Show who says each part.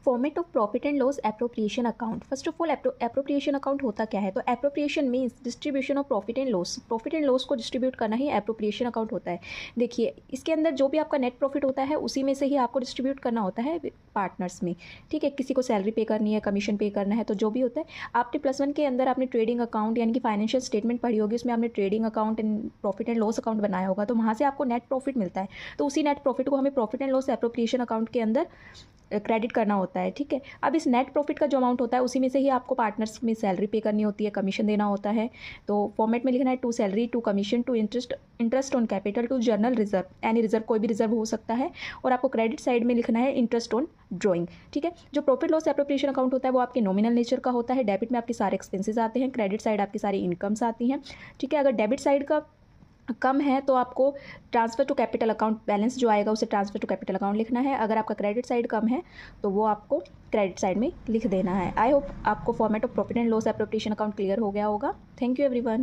Speaker 1: Format of profit and loss appropriation account. First of all appropriation account होता क्या है? तो appropriation means distribution of profit and loss. Profit and loss को distribute करना ही appropriation account होता है। देखिए, इसके अंदर जो भी आपका नेट प्रॉफिट होता है उसी में से ही आपको डिस्ट्रीब्यूट करना होता है पार्टनर्स में। ठीक है, किसी को सैलरी पे करनी है, कमीशन पे करना है, तो जो भी होता है आपने +1 के अंदर आपने ट्रेडिंग अकाउंट यानी कि फाइनेंशियल स्टेटमेंट पढ़ी होगी, उसमें आपने trading account and profit and loss account बनाया होगा, तो वहाँ से आपको नेट प्रॉफिट मिलता है। तो उसी नेट प्रॉफिट को हमें profit and loss appropriation account के अंदर क्रेडिट करना होता है। ठीक है, अब इस नेट प्रॉफिट का जो अमाउंट होता है उसी में से ही आपको पार्टनर्स में सैलरी पे करनी होती है, कमीशन देना होता है। तो फॉर्मेट में लिखना है to salary, to commission, to interest on capital, to general reserve. Any reserve, कोई भी रिजर्व हो सकता है। और आपको क्रेडिट साइड में लिखना है इंटरेस्ट ऑन ड्रॉइंग। ठीक है, जो प्रॉफिट लॉस एप्रोप्रिएशन अकाउंट होता है वो आपके नॉमिनल नेचर का होता है। डेबिट में आपके सारे एक्सपेंसेस आते हैं, क्रेडिट साइड आपकी सारी इनकम्स आती हैं। ठीक है, अगर डेबिट साइड का कम है तो आपको transfer to capital account balance जो आएगा उसे ट्रांसफ़र टू कैपिटल अकाउंट लिखना है। अगर आपका क्रेडिट साइड कम है तो वो आपको क्रेडिट साइड में लिख देना है। आई होप आपको format of profit and loss appropriation account clear हो गया होगा। Thank you everyone.